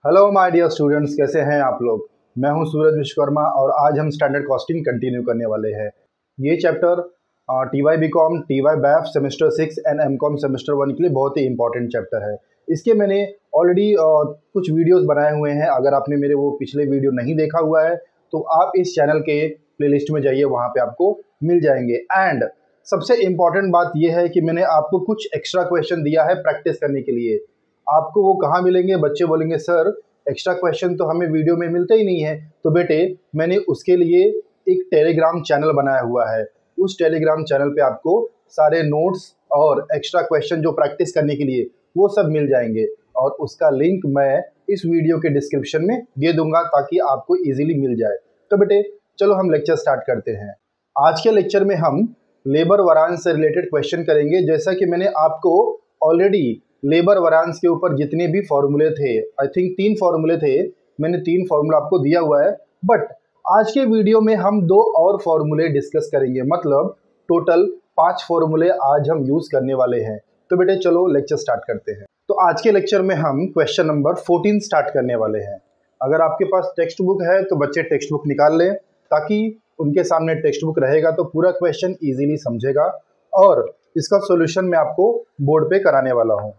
Hello my dear students, कैसे हैं आप लोग। मैं हूं सूरज विश्वकर्मा और आज हम स्टैंडर्ड कॉस्टिंग कंटिन्यू करने वाले हैं। ये chapter TY. BCom, TY. BAF semester 6 and MCom semester 1 के लिए बहुत ही इंपॉर्टेंट चैप्टर है। इसके मैंने ऑलरेडी कुछ वीडियोस बनाए हुए हैं। अगर आपने मेरे वो पिछले वीडियो नहीं देखा हुआ है तो आप इस चैनल के प्लेलिस्ट में जाइए, वहाँ पे आपको मिल जाएंगे। एंड सबसे इम्पॉर्टेंट बात यह है कि मैंने आपको कुछ एक्स्ट्रा क्वेश्चन दिया है प्रैक्टिस करने के लिए। आपको वो कहाँ मिलेंगे? बच्चे बोलेंगे सर एक्स्ट्रा क्वेश्चन तो हमें वीडियो में मिलते ही नहीं है। तो बेटे, मैंने उसके लिए एक टेलीग्राम चैनल बनाया हुआ है। उस टेलीग्राम चैनल पे आपको सारे नोट्स और एक्स्ट्रा क्वेश्चन जो प्रैक्टिस करने के लिए वो सब मिल जाएंगे, और उसका लिंक मैं इस वीडियो के डिस्क्रिप्शन में दे दूंगा ताकि आपको इजीली मिल जाए। तो बेटे चलो हम लेक्चर स्टार्ट करते हैं। आज के लेक्चर में हम लेबर वारांश से रिलेटेड क्वेश्चन करेंगे। जैसा कि मैंने आपको ऑलरेडी लेबर वारांश के ऊपर जितने भी फॉर्मूले थे, आई थिंक 3 फॉर्मूले थे, मैंने 3 फॉर्मूला आपको दिया हुआ है। बट आज के वीडियो में हम 2 और फॉर्मूले डिस्कस करेंगे, मतलब टोटल 5 फॉर्मूले आज हम यूज करने वाले हैं। तो बेटे चलो लेक्चर स्टार्ट करते हैं। तो आज के लेक्चर में हम क्वेश्चन नंबर 14 स्टार्ट करने वाले हैं। अगर आपके पास टेक्स्ट बुक है तो बच्चे टेक्स्ट बुक निकाल लें, ताकि उनके सामने टेक्स्ट बुक रहेगा तो पूरा क्वेश्चन इजीली समझेगा, और इसका सॉल्यूशन मैं आपको बोर्ड पे कराने वाला हूँ।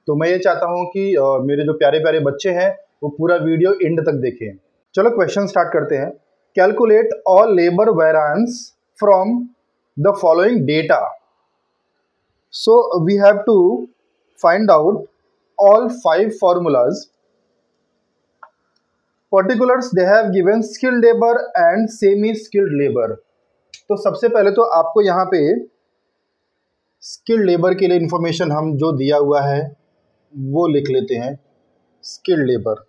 तो मैं ये चाहता हूँ कि मेरे जो प्यारे प्यारे बच्चे हैं वो पूरा वीडियो एंड तक देखें। चलो क्वेश्चन स्टार्ट करते हैं। Calculate all labour variance from the following data. So we have to find out all 5 formulas. Particulars they have given skilled labor and semi skilled labor. तो सबसे पहले तो आपको यहाँ पे स्किल्ड लेबर के लिए इंफॉर्मेशन हम जो दिया हुआ है वो लिख लेते हैं। स्किल्ड लेबर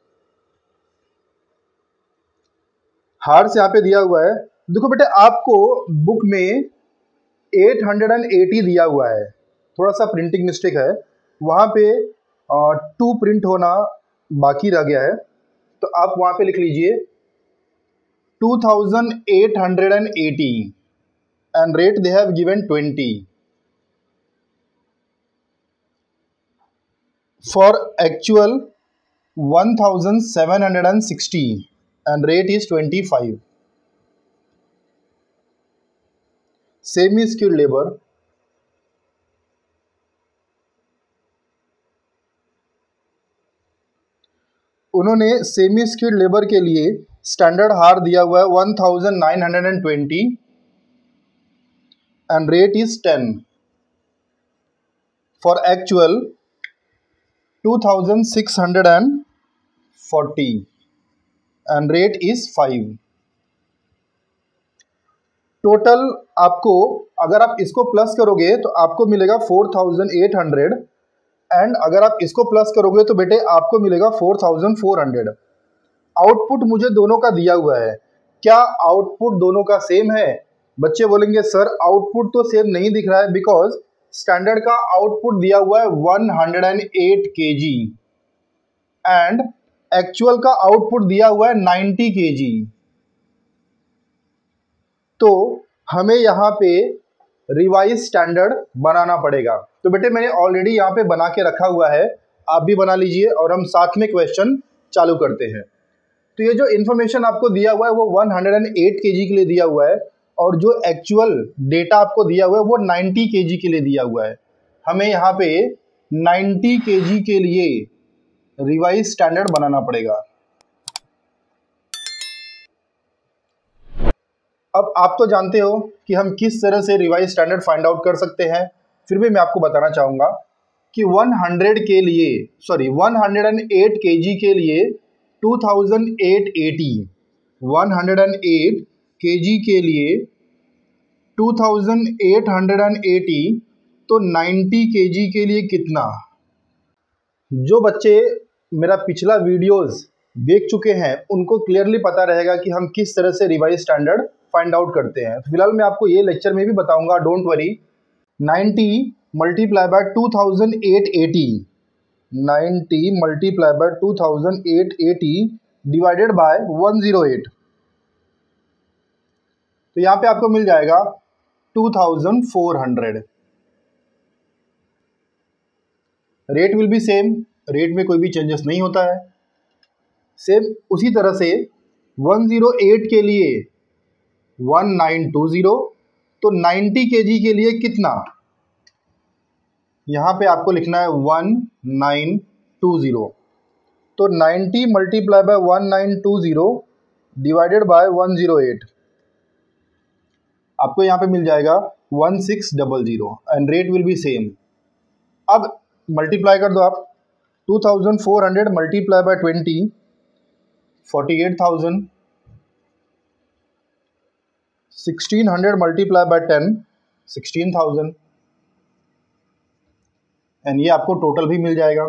हार्स यहाँ पे दिया हुआ है। देखो बेटे, आपको बुक में 880 दिया हुआ है, थोड़ा सा प्रिंटिंग मिस्टेक है, वहाँ पे 2 प्रिंट होना बाकी रह गया है। तो आप वहाँ पे लिख लीजिए 2880 and rate they have given 20 for actual 1760 and rate is 25. Semi skilled labor उन्होंने सेमी स्किल्ड लेबर के लिए स्टैंडर्ड हार दिया हुआ है 1920 and rate is 10 for actual 2640 and rate is 5। Total आपको अगर आप इसको प्लस करोगे तो आपको मिलेगा 4800, एंड अगर आप इसको प्लस करोगे तो बेटे आपको मिलेगा 4400। आउटपुट मुझे दोनों का दिया हुआ है। क्या आउटपुट दोनों का सेम है? बच्चे बोलेंगे सर आउटपुट तो सेम नहीं दिख रहा है, बिकॉज स्टैंडर्ड का आउटपुट दिया हुआ है 108 kg एंड एक्चुअल का आउटपुट दिया हुआ है 90 kg। तो हमें यहाँ पे रिवाइज स्टैंडर्ड बनाना पड़ेगा। तो बेटे मैंने ऑलरेडी यहाँ पे बना के रखा हुआ है, आप भी बना लीजिए और हम साथ में क्वेश्चन चालू करते हैं। तो ये जो इन्फॉर्मेशन आपको दिया हुआ है वो 108 kg के लिए दिया हुआ है, और जो एक्चुअल डेटा आपको दिया हुआ है वो 90 kg के लिए दिया हुआ है। हमें यहाँ पे 90 kg के लिए रिवाइज स्टैंडर्ड बनाना पड़ेगा। अब आप तो जानते हो कि हम किस तरह से रिवाइज स्टैंडर्ड फाइंड आउट कर सकते हैं, फिर भी मैं आपको बताना चाहूँगा कि 108 kg के लिए 2880, 108 kg के लिए 2880, तो 90 kg के लिए कितना? जो बच्चे मेरा पिछला वीडियोस देख चुके हैं उनको क्लियरली पता रहेगा कि हम किस तरह से रिवाइज स्टैंडर्ड फाइंड आउट करते हैं। फिलहाल मैं आपको ये लेक्चर में भी बताऊंगा, don't worry. 90 multiply by 2880, 90 multiply by 2880 divided by 108, तो यहाँ पे आपको मिल जाएगा 2400। Rate will be same, rate में कोई भी चेंजेस नहीं होता है। सेम उसी तरह से 108 के लिए 1920, तो 90 kg के लिए कितना, यहाँ पे आपको लिखना है 1920। तो 90 मल्टीप्लाई बाय 1920 डिवाइडेड बाय 108, आपको यहाँ पे मिल जाएगा 1600 and rate will be same. अब मल्टीप्लाई कर दो आप, 2400 multiply by 20 48,000, 1600 multiply by 10 16,000 and ये आपको टोटल भी मिल जाएगा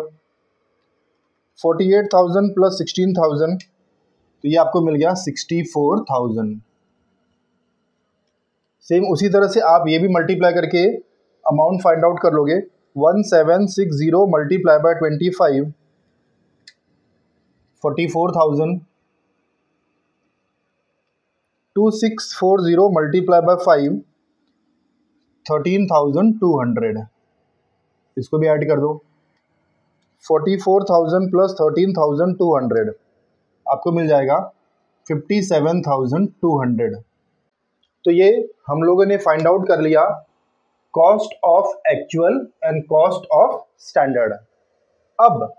48,000 प्लस 16,000, तो ये आपको मिल गया 64,000। सेम उसी तरह से आप ये भी मल्टीप्लाई करके अमाउंट फाइंड आउट कर लोगे। 1760 मल्टीप्लाई बाय 25 44,000, 2640 मल्टीप्लाई बाय 5 13,200, इसको भी ऐड कर दो। 44,000 प्लस 13,200 आपको मिल जाएगा 57,200। तो ये हम लोगों ने फाइंड आउट कर लिया cost of actual and cost of standard. अब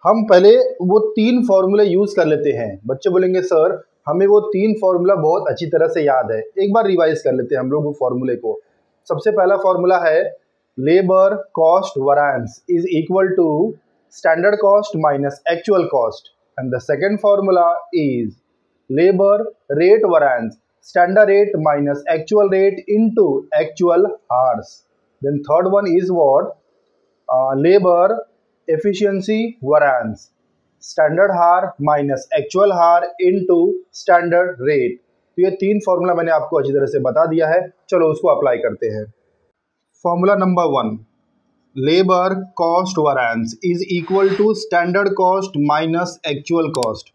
हम पहले वो 3 फॉर्मूले यूज कर लेते हैं। बच्चे बोलेंगे सर हमें वो 3 फॉर्मूला बहुत अच्छी तरह से याद है, एक बार रिवाइज कर लेते हैं हम लोग वो फॉर्मूले को। सबसे पहला फॉर्मूला है labour cost variance is equal to standard cost minus actual cost, and the second formula is labour rate variance standard rate minus actual rate into actual hours. Then third one is what? Labor efficiency variance, standard hour minus actual hour into standard rate. तो ये 3 formula मैंने आपको अच्छी तरह से बता दिया है, चलो उसको अप्लाई करते हैं। Formula number 1, labour cost variance is equal to standard cost minus actual cost.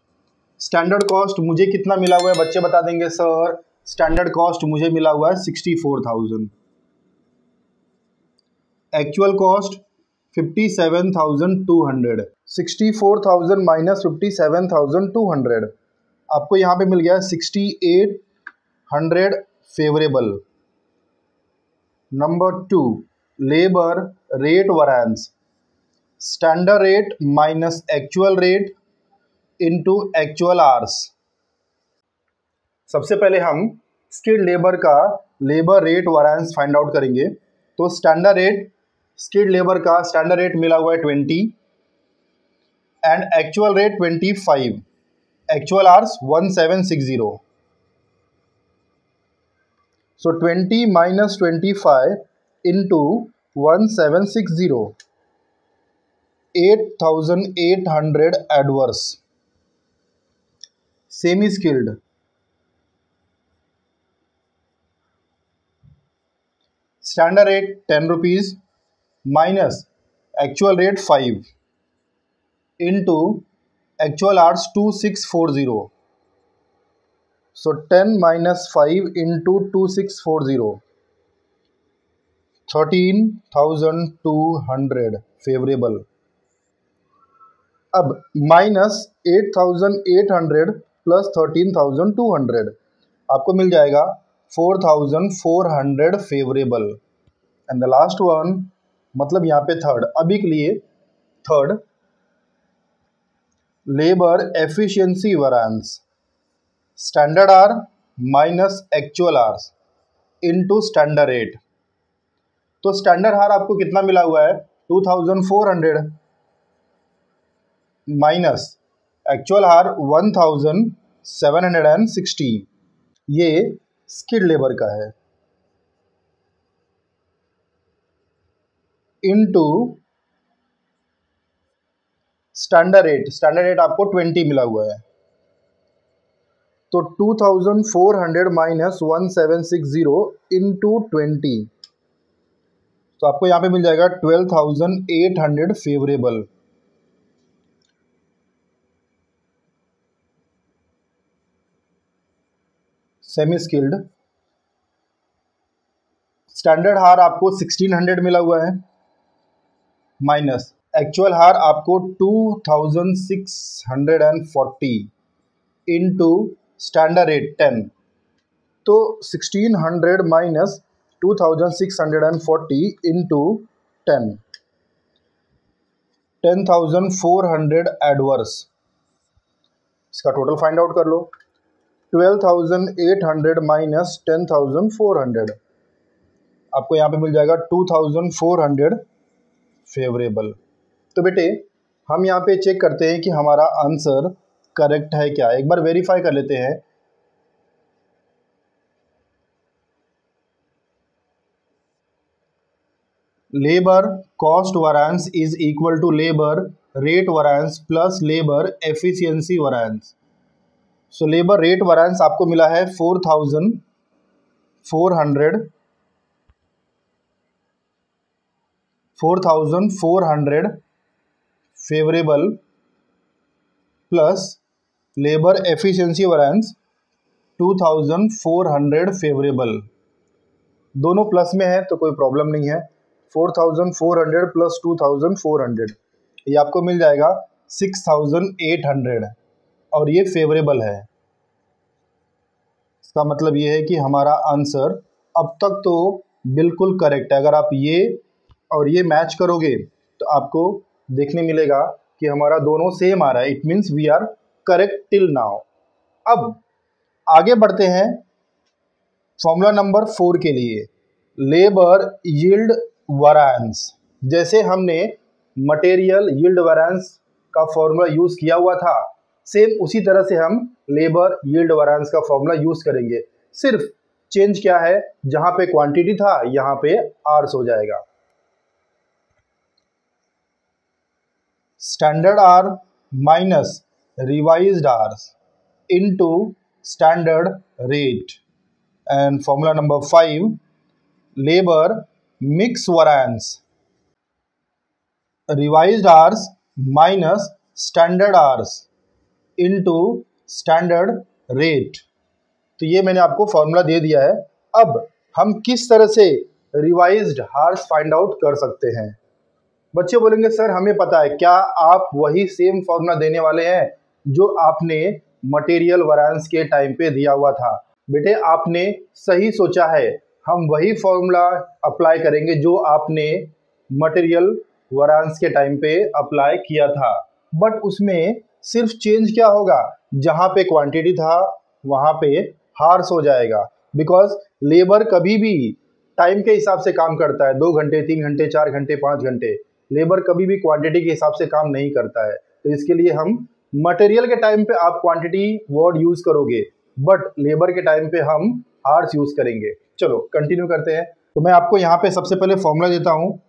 Standard cost मुझे कितना मिला हुआ है, बच्चे बता देंगे सर स्टैंडर्ड कॉस्ट मुझे मिला हुआ है 64,000, एक्चुअल कॉस्ट 57,200, 64,000 माइनस 57,200 आपको यहाँ पे मिल गया 6,800 favourable. Number 2, labour rate variance, standard rate minus actual rate into actual hours. सबसे पहले हम स्किल्ड लेबर का labour rate variance find out करेंगे। तो स्टैंडर्ड रेट, स्किल्ड लेबर का स्टैंडर्ड रेट मिला हुआ है 20 and actual rate 25, actual hours 1760। So 20 minus 25 into 1760, 8,800 adverse. Semi skilled, standard rate 10 rupees minus actual rate 5 into actual hours 2640। So 10 minus 5 into 2640, 13,200 favourable. अब minus 8,800 plus 13,200 आपको मिल जाएगा 4,400 favourable. And the last one, मतलब यहाँ पे third, अभी के लिए third, labour efficiency variance, standard our minus actual hours into standard rate. तो स्टैंडर्ड आवर आपको कितना मिला हुआ है 2,400 माइनस एक्चुअल आवर 1,760, ये स्किल्ड लेबर का है, into standard rate. Standard rate आपको 20 मिला हुआ है, तो 2,400 माइनस 1760 इंटू 20, तो आपको यहाँ पे मिल जाएगा 12,800 favourable. Semi skilled, standard hours आपको 1600 मिला हुआ है माइनस एक्चुअल हार आपको 2640 इंटू स्टैंडर्ड रेट 10, तो 1600 माइनस 2640 इंटू 10, 10,400 एडवर्स, इसका टोटल फाइंड आउट कर लो। 12,800 माइनस 10,400, आपको यहाँ पे मिल जाएगा 2,400 फेवरेबल। तो बेटे हम यहाँ पे चेक करते हैं कि हमारा आंसर करेक्ट है क्या, एक बार वेरीफाई कर लेते हैं। Labour cost variance is equal to labour rate variance plus labour efficiency variance. So labour rate variance आपको मिला है 4,400 favourable plus labour efficiency variance 2,400 favourable, दोनों प्लस में है तो कोई प्रॉब्लम नहीं है। 4,400 प्लस 2,400 ये आपको मिल जाएगा 6,800 और ये फेवरेबल है। इसका मतलब ये है कि हमारा आंसर अब तक तो बिल्कुल करेक्ट है। अगर आप ये और ये मैच करोगे तो आपको देखने मिलेगा कि हमारा दोनों सेम आ रहा है। It means we are correct till now. अब आगे बढ़ते हैं फॉर्मूला नंबर 4 के लिए, लेबर यील्ड वैरिएंस। जैसे हमने मटेरियल यील्ड वैरिएंस का फॉर्मूला यूज़ किया हुआ था, सेम उसी तरह से हम लेबर यील्ड वैरिएंस का फॉर्मूला यूज़ करेंगे। सिर्फ चेंज क्या है, जहाँ पे क्वांटिटी था यहाँ पे आर्स हो जाएगा। Standard hours minus revised hours into standard rate. And formula number 5, labour mix variance, revised hours minus standard hours into standard rate. तो ये मैंने आपको फॉर्मूला दे दिया है। अब हम किस तरह से रिवाइज्ड आर्स फाइंड आउट कर सकते हैं। बच्चे बोलेंगे सर हमें पता है, क्या आप वही सेम फॉर्मूला देने वाले हैं जो आपने मटेरियल वैरिएंस के टाइम पे दिया हुआ था? बेटे आपने सही सोचा है, हम वही फॉर्मूला अप्लाई करेंगे जो आपने मटेरियल वैरिएंस के टाइम पे अप्लाई किया था। बट उसमें सिर्फ चेंज क्या होगा, जहाँ पे क्वांटिटी था वहाँ पे हार्स हो जाएगा। बिकॉज लेबर कभी भी टाइम के हिसाब से काम करता है, 2 घंटे 3 घंटे 4 घंटे 5 घंटे। लेबर कभी भी क्वांटिटी के हिसाब से काम नहीं करता है। तो इसके लिए हम मटेरियल के टाइम पे आप क्वांटिटी वर्ड यूज करोगे, बट लेबर के टाइम पे हम आवर्स यूज करेंगे। चलो कंटिन्यू करते हैं। तो मैं आपको यहाँ पे सबसे पहले फॉर्मूला देता हूँ,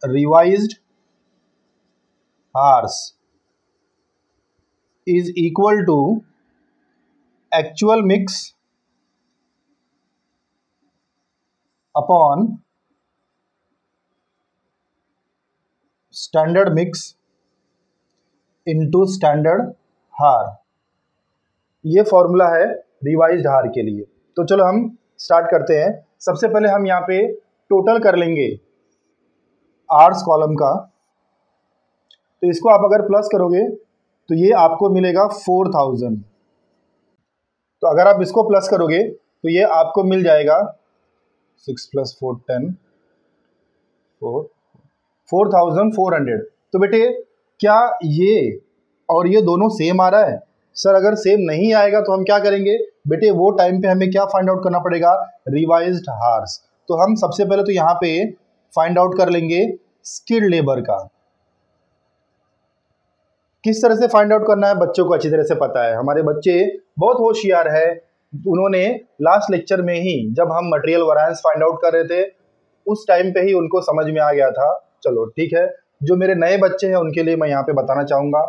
revised hours is equal to actual mix upon standard mix into standard hours. ये फॉर्मूला है रिवाइज्ड हार के लिए। तो चलो हम स्टार्ट करते हैं। सबसे पहले हम यहाँ पे टोटल कर लेंगे आर्स कॉलम का। तो इसको आप अगर प्लस करोगे तो ये आपको मिलेगा 4,000। तो अगर आप इसको प्लस करोगे तो ये आपको मिल जाएगा 6 + 4 10 4,400। तो बेटे क्या ये और ये दोनों सेम आ रहा है? सर अगर सेम नहीं आएगा तो हम क्या करेंगे बेटे, वो टाइम पे हमें क्या फाइंड आउट करना पड़ेगा, रिवाइज्ड हार्स। तो हम सबसे पहले तो यहाँ पे फाइंड आउट कर लेंगे स्किल्ड लेबर का। किस तरह से फाइंड आउट करना है बच्चों को अच्छी तरह से पता है, हमारे बच्चे बहुत होशियार है। उन्होंने लास्ट लेक्चर में ही जब हम मटेरियल वैरिएंस फाइंड आउट कर रहे थे उस टाइम पे ही उनको समझ में आ गया था। चलो ठीक है, जो मेरे नए बच्चे हैं उनके लिए मैं यहाँ पे बताना चाहूँगा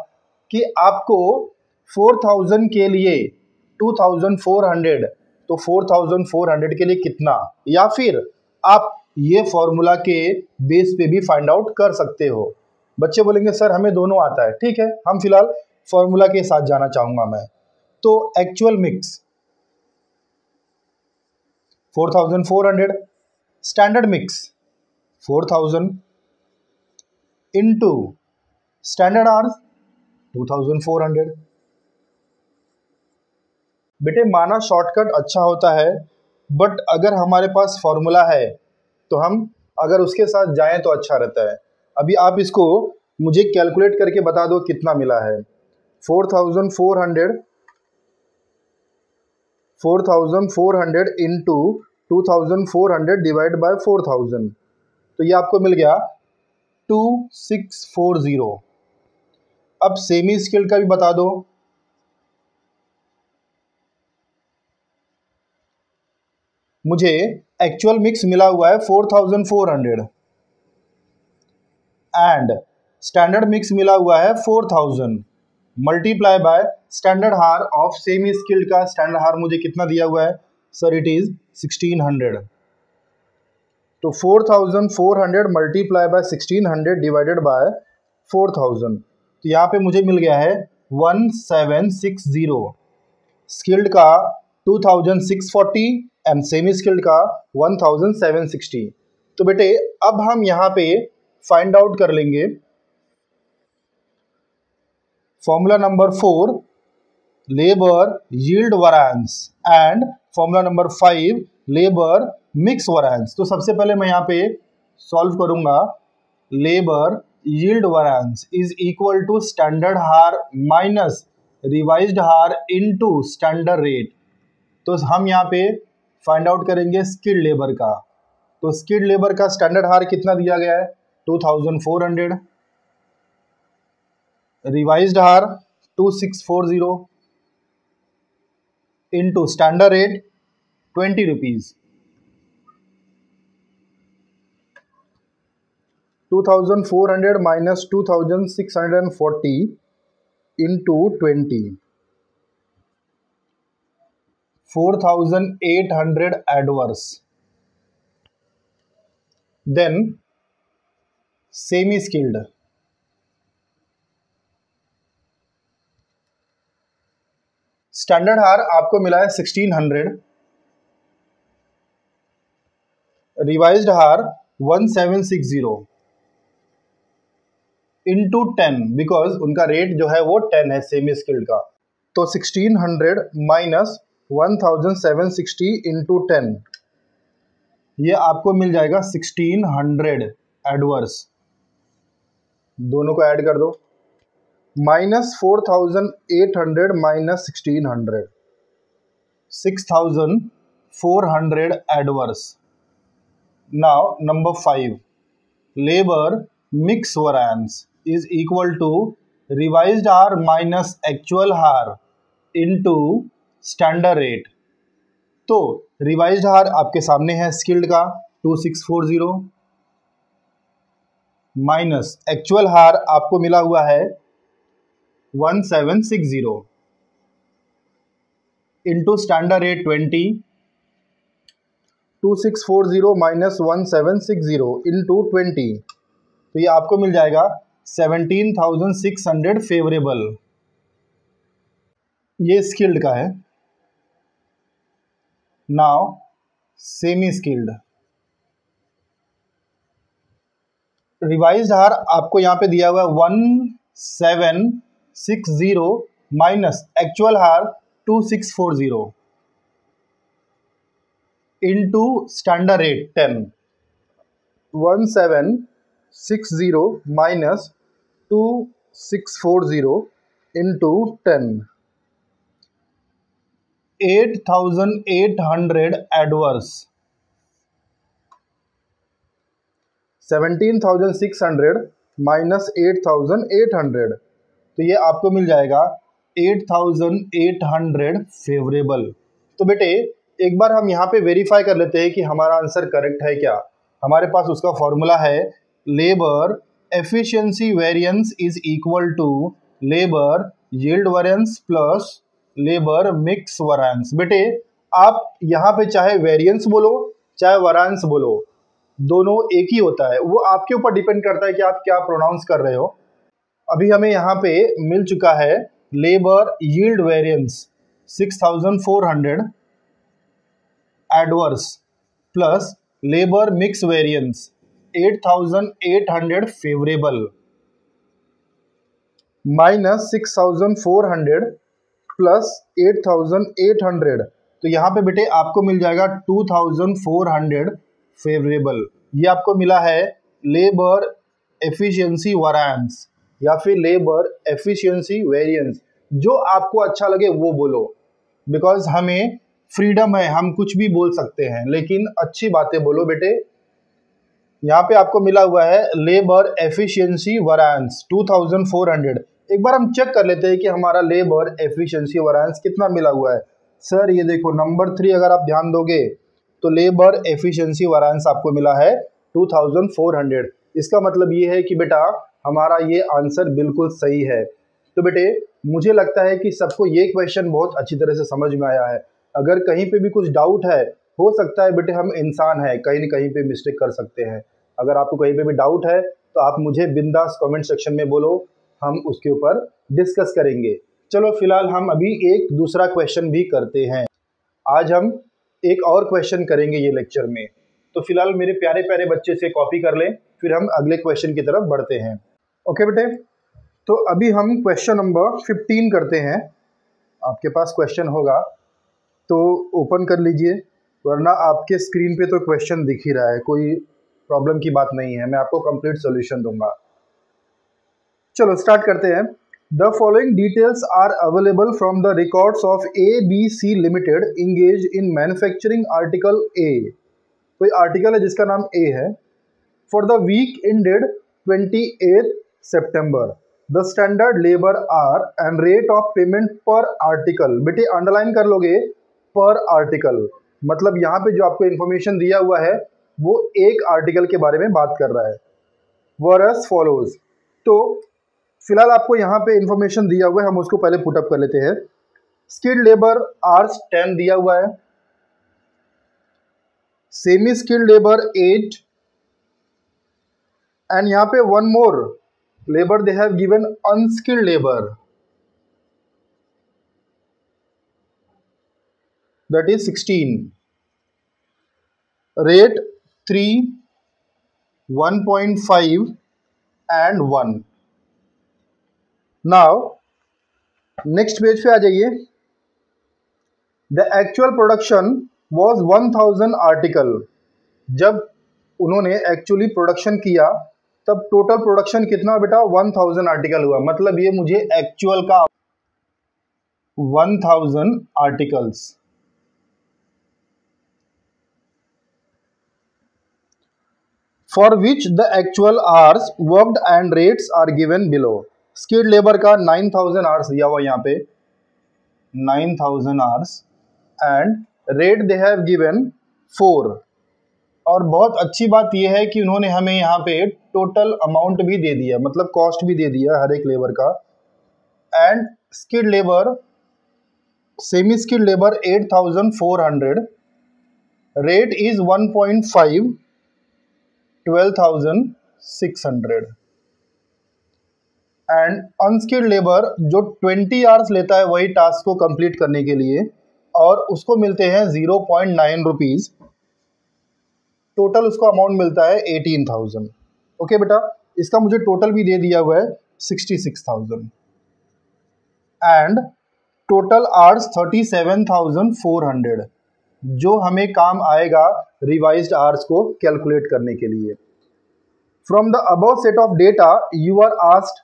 कि आपको 4,000 के लिए 2,400, तो 4,400 के लिए कितना, या फिर आप ये फॉर्मूला के बेस पे भी फाइंड आउट कर सकते हो। बच्चे बोलेंगे सर हमें दोनों आता है, ठीक है, हम फिलहाल फॉर्मूला के साथ जाना चाहूँगा मैं। तो actual mix 4,400, standard mix 4,000 into standard hours 2400। बेटे माना शॉर्टकट अच्छा होता है, बट अगर हमारे पास फॉर्मूला है तो हम अगर उसके साथ जाएं तो अच्छा रहता है। अभी आप इसको मुझे कैलकुलेट करके बता दो कितना मिला है। 4400 इंटू 2400 डिवाइड बाय 4000, तो ये आपको मिल गया 2640। अब सेमी स्किल्ड का भी बता दो। मुझे एक्चुअल मिक्स मिला हुआ है 4400 एंड स्टैंडर्ड मिक्स मिला हुआ है 4000 मल्टीप्लाई बाय स्टैंडर्ड हार ऑफ सेमी स्किल्ड का स्टैंडर्ड हार मुझे कितना दिया हुआ है सर, इट इज 1600। तो 4400 मल्टीप्लाई बाय 1600 डिवाइडेड बाय 4000, तो यहाँ पे मुझे मिल गया है 1760। स्किल्ड का 2640 एंड सेमी स्किल्ड का 1760। तो बेटे अब हम यहाँ पे फाइंड आउट कर लेंगे formula number 4 labour yield variance and formula number 5 labour mix variance. तो सबसे पहले मैं यहाँ पे सॉल्व करूंगा। Labour yield variance is equal to standard हार माइनस रिवाइज्ड हार इनटू स्टैंडर्ड रेट। तो हम यहाँ पे फाइंड आउट करेंगे स्किल्ड लेबर का। तो स्किल्ड लेबर का स्टैंडर्ड हार कितना दिया गया है 2400, revised hours 2640 into standard rate 20 rupees. 2400 minus 2640 into 20, 4800 adverse. Then semi skilled, standard hours आपको मिला है 1600, रिवाइज्ड हार 1760 इंटू 10, बिकॉज उनका रेट जो है वो 10 है सेमी स्किल्ड का। तो 1600 माइनस 1760 इंटू 10, ये आपको मिल जाएगा 1600 एडवर्स। दोनों को ऐड कर दो, minus 4800 minus 1600, 6400 adverse. Now number 5 labour mix variance is equal to revised hours minus actual hours into standard rate. तो रिवाइज्ड हार आपके सामने है स्किल्ड का 2640 माइनस एक्चुअल हार आपको मिला हुआ है 1760 into standard rate 20, 2640 minus 1760 into 20, तो ये आपको मिल जाएगा 17,600 फेवरेबल। ये स्किल्ड का है। नाउ सेमी स्किल्ड, रिवाइज्ड हार आपको यहां पे दिया हुआ है 1760 माइनस एक्चुअल हार 2640 into standard rate 10, 1760 minus 2640 into 10, 8800 adverse. 17,600 minus 8,800, तो ये आपको मिल जाएगा 8,800 फेवरेबल। तो बेटे एक बार हम यहाँ पे वेरीफाई कर लेते हैं कि हमारा आंसर करेक्ट है क्या। हमारे पास उसका फॉर्मूला है labour efficiency variance is equal to labour yield variance plus labour mix variance. बेटे आप यहाँ पे चाहे वेरिएंस बोलो चाहे वेरिएंस बोलो, दोनों एक ही होता है। वो आपके ऊपर डिपेंड करता है कि आप क्या प्रोनाउंस कर रहे हो। अभी हमें यहाँ पे मिल चुका है labour yield variance 6400 adverse plus labour mix variance 8800 favourable. Minus 6,400 plus 8,800, तो यहाँ पे बेटे आपको मिल जाएगा 2,400 फेवरेबल। ये आपको मिला है लेबर एफिशिएंसी वैरिएंस या फिर लेबर एफिशिएंसी वेरिएंस, जो आपको अच्छा लगे वो बोलो, बिकॉज हमें फ्रीडम है, हम कुछ भी बोल सकते हैं, लेकिन अच्छी बातें बोलो बेटे। यहाँ पे आपको मिला हुआ है लेबर एफिशिएंसी वैरिएंस 2,400। एक बार हम चेक कर लेते हैं कि हमारा लेबर एफिशिएंसी वैरिएंस कितना मिला हुआ है। सर ये देखो नंबर 3 अगर आप ध्यान दोगे तो लेबर एफिशिएंसी वैरिएंस आपको मिला है 2,400। इसका मतलब ये है कि बेटा हमारा ये आंसर बिल्कुल सही है। तो बेटे मुझे लगता है कि सबको ये क्वेश्चन बहुत अच्छी तरह से समझ में आया है। अगर कहीं पे भी कुछ डाउट है, हो सकता है बेटे हम इंसान हैं, कहीं न कहीं पे मिस्टेक कर सकते हैं। अगर आपको कहीं पे भी डाउट है तो आप मुझे बिंदास कमेंट सेक्शन में बोलो, हम उसके ऊपर डिस्कस करेंगे। चलो फिलहाल हम अभी एक दूसरा क्वेश्चन भी करते हैं। आज हम एक और क्वेश्चन करेंगे ये लेक्चर में। तो फिलहाल मेरे प्यारे प्यारे बच्चे से कॉपी कर लें, फिर हम अगले क्वेश्चन की तरफ बढ़ते हैं। ओके बेटे, तो अभी हम क्वेश्चन नंबर 15 करते हैं। आपके पास क्वेश्चन होगा तो ओपन कर लीजिए, वरना आपके स्क्रीन पे तो क्वेश्चन दिख ही रहा है, कोई प्रॉब्लम की बात नहीं है, मैं आपको कंप्लीट सॉल्यूशन दूंगा। चलो स्टार्ट करते हैं। The following details are available from the records of ABC limited engage in manufacturing article A. कोई आर्टिकल है जिसका नाम ए है। For the week ended 28 September the standard labour hour and rate of payment per article. बेटे underline कर लोगे, पर article मतलब यहाँ पे जो आपको इन्फॉर्मेशन दिया हुआ है वो एक आर्टिकल के बारे में बात कर रहा है। वर एज फॉलोज, तो फिलहाल आपको यहाँ पे इन्फॉर्मेशन दिया हुआ है, हम उसको पहले पुटअप कर लेते हैं। स्किल्ड लेबर आवर्स 10 दिया हुआ है, सेमी स्किल्ड लेबर 8, एंड यहाँ पे one more labour they have given unskilled labour, that is 16. Rate 3, 1.5 and 1. Now next page पे आ जाइए। The actual production was 1000 article। जब उन्होंने एक्चुअली प्रोडक्शन किया तब टोटल प्रोडक्शन कितना बेटा 1000 आर्टिकल हुआ। मतलब ये मुझे एक्चुअल का 1000 articles. For which the actual hours worked and rates are given below. Skilled labour का 9000 आवर्स दिया हुआ यहाँ पे, 9000 hours, and rate they have given 4। और बहुत अच्छी बात यह है कि उन्होंने हमें यहाँ पे टोटल अमाउंट भी दे दिया, मतलब कॉस्ट भी दे दिया हर एक लेबर का। And skilled labour, semi skilled labour 8400, rate is 1.5, 12,600, and unskilled labour जो 20 आवर्स लेता है वही टास्क को कंप्लीट करने के लिए, और उसको मिलते हैं 0.9 रुपीज़। टोटल उसको अमाउंट मिलता है 18,000। ओके बेटा, इसका मुझे टोटल भी दे दिया हुआ है 66,000, एंड टोटल आवर्स 37,400, जो हमें काम आएगा रिवाइज्ड आवर्स को कैलकुलेट करने के लिए। From the above set of data you are asked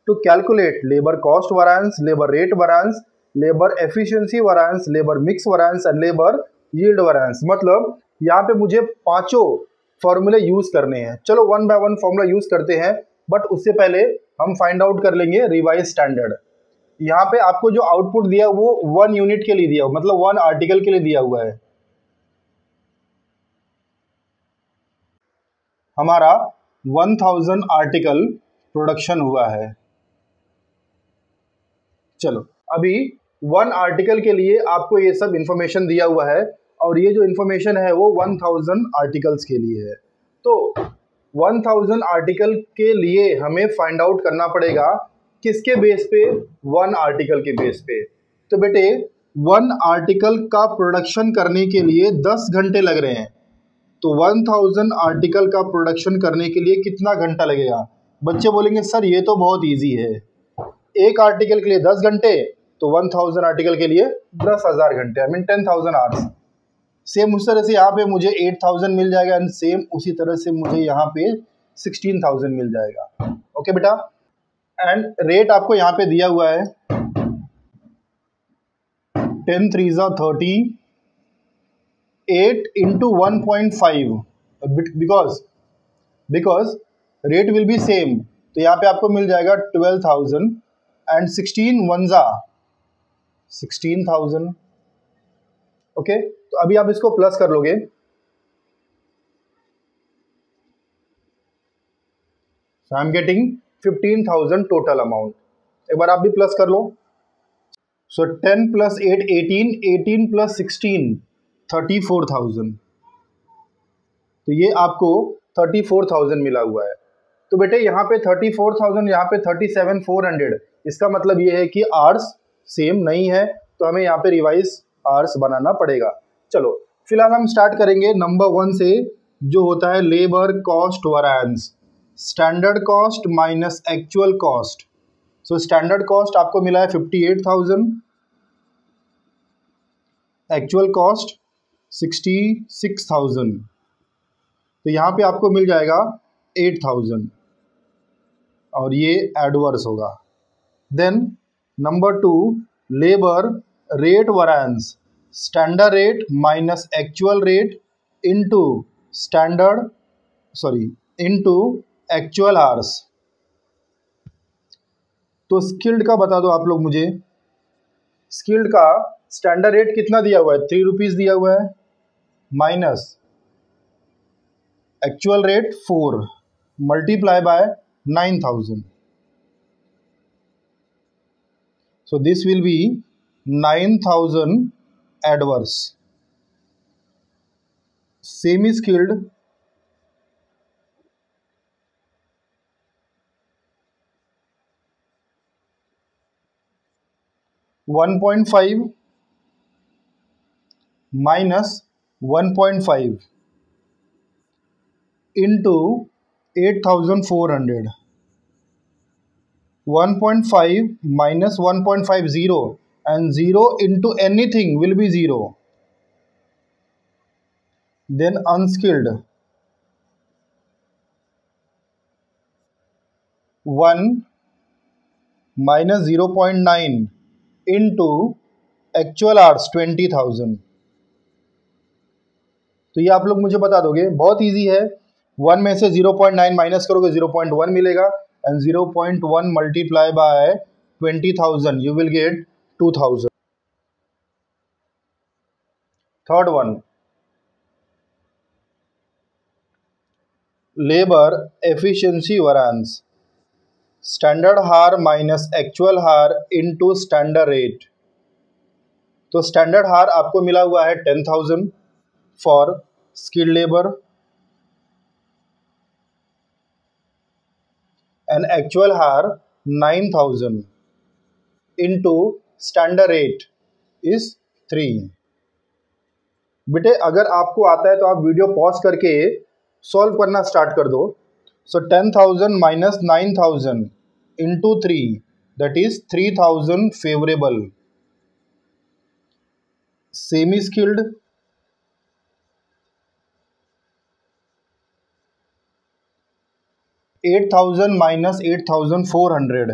to calculate labour cost variance, labour rate variance, labour efficiency variance, labour mix variance and labour yield variance. मतलब यहाँ पे मुझे पांचों फॉर्मूले यूज करने हैं। चलो one by one formula use करते हैं, बट उससे पहले हम फाइंड आउट कर लेंगे रिवाइज स्टैंडर्ड। यहाँ पे आपको जो आउटपुट दिया वो 1 यूनिट के लिए दिया हुआ, मतलब 1 आर्टिकल के लिए दिया हुआ है। हमारा 1000 आर्टिकल प्रोडक्शन हुआ है। चलो अभी 1 आर्टिकल के लिए आपको ये सब इंफॉर्मेशन दिया हुआ है, और ये जो इंफॉर्मेशन है वो 1000 आर्टिकल्स के लिए है। तो 1000 आर्टिकल के लिए हमें फाइंड आउट करना पड़ेगा किसके बेस पे, 1 आर्टिकल के बेस पे। तो बेटे 1 आर्टिकल का प्रोडक्शन करने के लिए 10 घंटे लग रहे हैं, तो 1000 आर्टिकल का प्रोडक्शन करने के लिए कितना घंटा लगेगा। बच्चे बोलेंगे सर ये तो बहुत इजी है, एक आर्टिकल के लिए 10 घंटे, तो 1000 आर्टिकल के लिए 10,000 घंटे, आई मीन 10,000 आवर्स। सेम उस तरह से यहाँ पे मुझे 8000 मिल जाएगा एंड सेम उसी तरह से मुझे यहाँ पे 16,000 मिल जाएगा। ओके बेटा, एंड रेट आपको यहाँ पे दिया हुआ है 10 3 30, 8 into 1.5 because rate will be same, तो यहाँ पे आपको मिल जाएगा 12,000 एंड 16 1 16,000। ओके, तो अभी आप इसको प्लस कर लोगे, so I am getting 15,000 total amount. एक बार आप भी प्लस कर लो, सो 10 + 8 18, 18 + 16 34,000, तो ये आपको 34,000 मिला हुआ है। तो बेटे यहाँ पे 34,000, यहाँ पे 37,400, इसका मतलब ये है कि आवर्स सेम नहीं है, तो हमें यहाँ पे रिवाइज आवर्स बनाना पड़ेगा। चलो फिलहाल हम स्टार्ट करेंगे नंबर 1 से, जो होता है labour cost variance, standard cost minus actual cost. So standard cost आपको मिला है 58,000, एक्चुअल कॉस्ट 66,000, तो यहाँ पे आपको मिल जाएगा 8,000 और ये एडवर्स होगा। Then number 2, labour rate variance, standard rate minus actual rate into actual hours. तो स्किल्ड का बता दो आप लोग मुझे, स्किल्ड का स्टैंडर्ड रेट कितना दिया हुआ है, 3 रुपीज़ दिया हुआ है, minus actual rate 4 multiply by 9,000, so this will be 9,000 adverse। semi skilled 1.5 minus 1.5 into 8,400, 1.5 minus 1.5 0, and 0 into anything will be 0. Then unskilled 1 minus 0.9 into actual hours 20,000। तो ये आप लोग मुझे बता दोगे, बहुत इजी है। 1 में से 0.9 माइनस करोगे 0.1 मिलेगा, and 0.1 multiply by 20,000 you will gate 2,000। Third one, labour efficiency variance, standard हार minus actual hours into standard rate. तो स्टैंडर्ड हार आपको मिला हुआ है 10,000 for skilled labour and actual हार 9,000 इनटू स्टैंडर्ड रेट इज 3। बेटे अगर आपको आता है तो आप वीडियो पॉज करके सॉल्व करना स्टार्ट कर दो। सो 10,000 minus 9,000 into 3, that is 3,000 favourable. Semi skilled 8,000 minus 8,400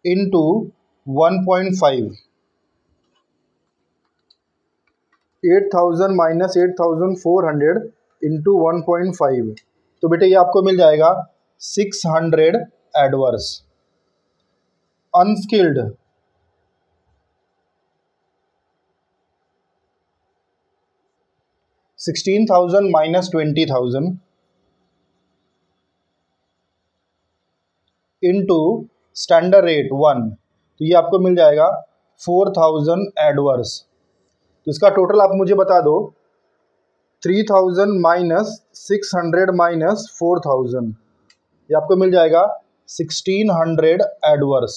into 1.5, 8,000 minus 8,400 into 1.5, तो बेटे ये आपको मिल जाएगा 600 adverse. Unskilled 16,000 minus 20,000 into standard rate 1, तो ये आपको मिल जाएगा 4,000 एडवर्स। तो इसका टोटल आप मुझे बता दो, 3,000 माइनस 600 माइनस 4,000, ये आपको मिल जाएगा 1,600 एडवर्स।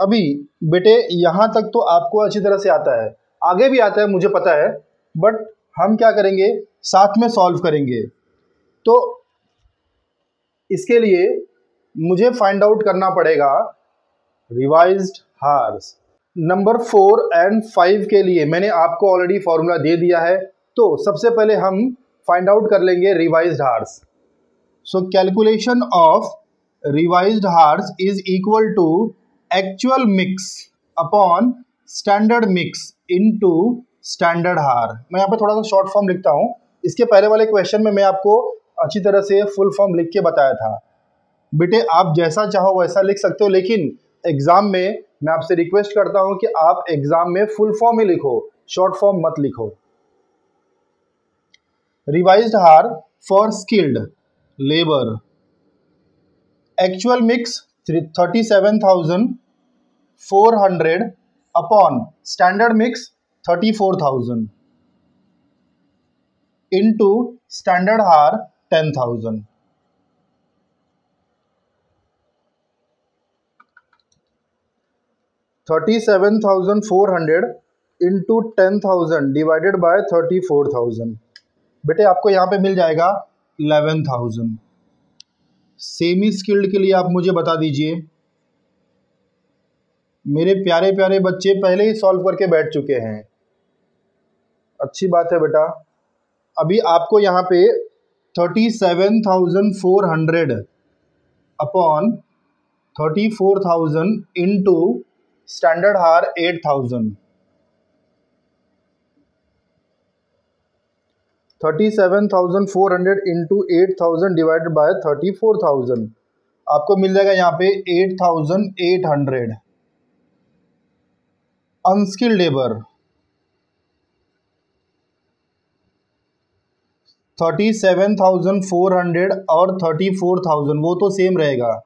अभी बेटे यहाँ तक तो आपको अच्छी तरह से आता है, आगे भी आता है मुझे पता है, बट हम क्या करेंगे, साथ में सॉल्व करेंगे। तो इसके लिए मुझे फाइंड आउट करना पड़ेगा रिवाइज्ड हार्स। नंबर 4 एंड 5 के लिए मैंने आपको ऑलरेडी फॉर्मूला दे दिया है, तो सबसे पहले हम फाइंड आउट कर लेंगे revised hours. So calculation of revised hours is equal to actual mix upon standard mix into standard hours. मैं यहाँ पे थोड़ा सा शॉर्ट फॉर्म लिखता हूँ। इसके पहले वाले क्वेश्चन में मैं आपको अच्छी तरह से फुल फॉर्म लिख के बताया था। बेटे आप जैसा चाहो वैसा लिख सकते हो, लेकिन एग्जाम में मैं आपसे रिक्वेस्ट करता हूं कि आप एग्जाम में फुल फॉर्म ही लिखो, शॉर्ट फॉर्म मत लिखो। रिवाइज्ड हार for skilled labour, actual mix 37,400 upon standard mix 34,000 into standard हार 10,000। 37,400 इंटू 10,000 डिवाइडेड बाय 34,000। बेटे आपको यहाँ पे मिल जाएगा 11,000। सेमी स्किल्ड के लिए आप मुझे बता दीजिए। मेरे प्यारे प्यारे बच्चे पहले ही सॉल्व करके बैठ चुके हैं, अच्छी बात है बेटा। अभी आपको यहाँ पे 37,400 अपॉन 34,000 इंटू स्टैंडर्ड हार 8,000। 37,400 इंटू 8,000 डिवाइडेड बाय 34,000 आपको मिल जाएगा यहाँ पे 8,800। अनस्किल्ड लेबर 37,400 और 34,000 वो तो सेम रहेगा,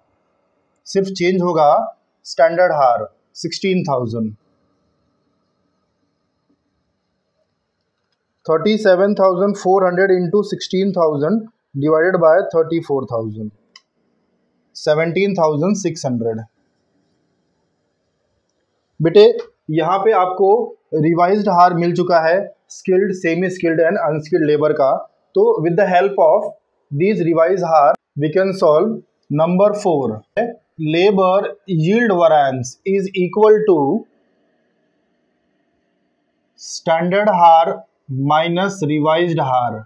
सिर्फ चेंज होगा स्टैंडर्ड हार 16,000। 37,400 इंटू 16,000 डिवाइडेड बाय 34,000 17,600। बेटे यहाँ पे आपको रिवाइज्ड हार मिल चुका है skilled, semi skilled and unskilled labour का। तो with the help of these revised hour we can solve number 4। Labour yield variance is equal to standard हार माइनस रिवाइज्ड हार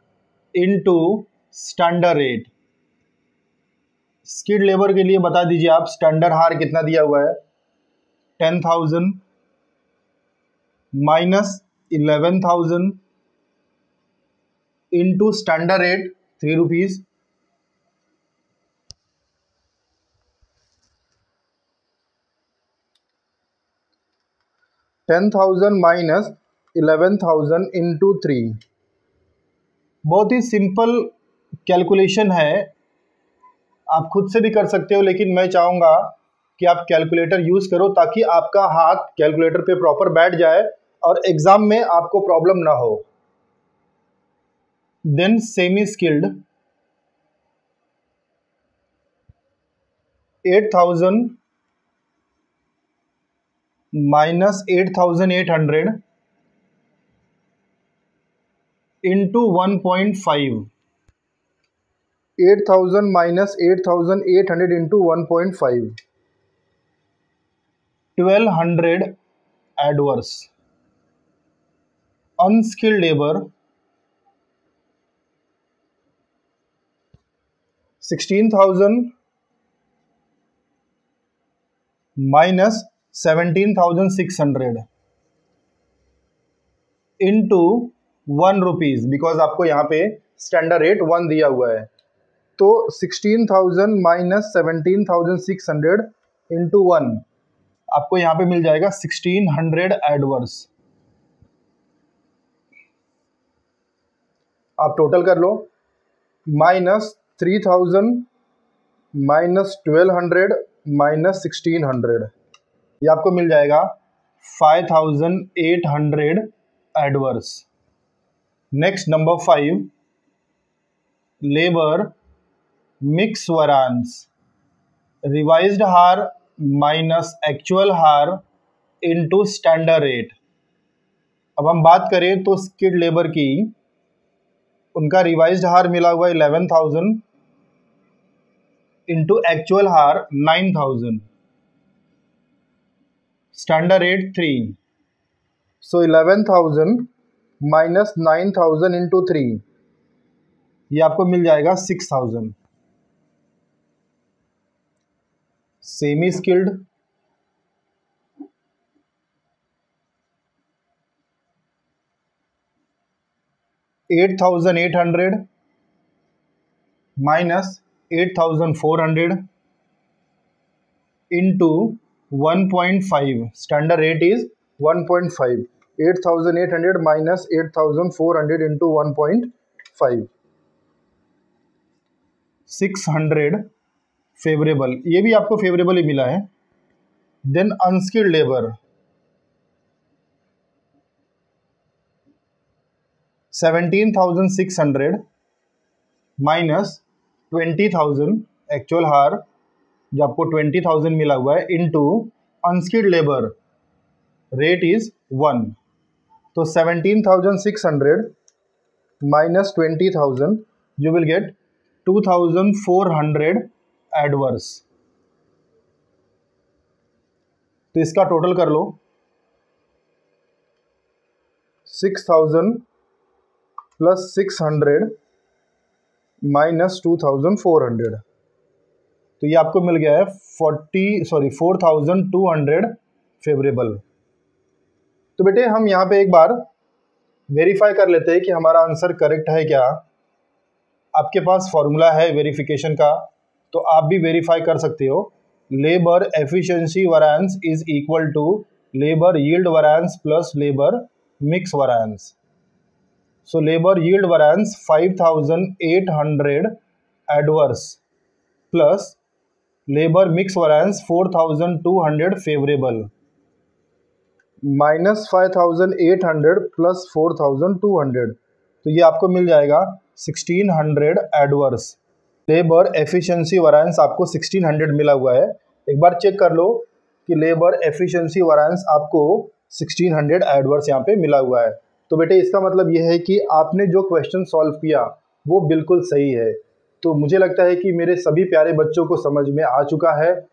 into standard rate. Skilled labour के लिए बता दीजिए आप, standard हार कितना दिया हुआ है 10,000 minus 11,000 into standard rate 3 rupees. 10,000 minus 11,000 into 3। बहुत ही सिंपल कैलकुलेशन है, आप खुद से भी कर सकते हो, लेकिन मैं चाहूँगा कि आप कैलकुलेटर यूज़ करो ताकि आपका हाथ कैलकुलेटर पे प्रॉपर बैठ जाए और एग्जाम में आपको प्रॉब्लम ना हो। Then semi skilled 8,000 minus 8,800 into 1.5। 8,000 minus 8,800 into 1.5 1,200 adverse. Unskilled labour 16,000 minus 17,600 into 1 rupees, because आपको यहाँ पे स्टैंडर्ड रेट 1 दिया हुआ है। तो 16,000 माइनस 17,600 इंटू 1 आपको यहाँ पे मिल जाएगा 1,600 एडवर्स। आप टोटल कर लो, माइनस 3,000 माइनस 1,200 माइनस 1,600, ये आपको मिल जाएगा 5,800 adverse. Next number 5, labour mix variance revised hours minus actual hours into standard rate. अब हम बात करें तो स्किल्ड लेबर की, उनका रिवाइज्ड हार मिला हुआ 11,000 into actual hours 9000, standard rate 3, so 11,000 minus 9,000 into 3, ये आपको मिल जाएगा 6,000। Semi skilled 8,800 minus 8,400 into 1.5, standard rate is 1.5, 8,800 minus 8,400 into 1.5, 600 favourable, ये भी आपको फेवरेबल ही मिला है। Then unskilled labour 17,600 minus 20,000 actual hours, जो आपको 20,000 मिला हुआ है, into unskilled labour rate is 1, तो 17,600 minus 20,000 you will gate 2,400 adverse. तो इसका टोटल कर लो, 6,000 प्लस 600 माइनस 2,400, तो ये आपको मिल गया है 4,200 फेवरेबल। तो बेटे हम यहाँ पे एक बार वेरीफाई कर लेते हैं कि हमारा आंसर करेक्ट है क्या। आपके पास फॉर्मूला है वेरिफिकेशन का, तो आप भी वेरीफाई कर सकते हो। Labour efficiency variance is equal to labour yield variance plus labour mix variance. So labour yield variance 5,800 adverse plus labour mix variance 4,200 favourable minus 5,800 plus 4,200, तो ये आपको मिल जाएगा 1,600 एडवर्स। लेबर एफिशिएंसी वैरिएंस आपको 1,600 मिला हुआ है। एक बार चेक कर लो कि लेबर एफिशिएंसी वैरिएंस आपको 1,600 एडवर्स यहाँ पे मिला हुआ है। तो बेटे इसका मतलब ये है कि आपने जो क्वेश्चन सॉल्व किया वो बिल्कुल सही है। तो मुझे लगता है कि मेरे सभी प्यारे बच्चों को समझ में आ चुका है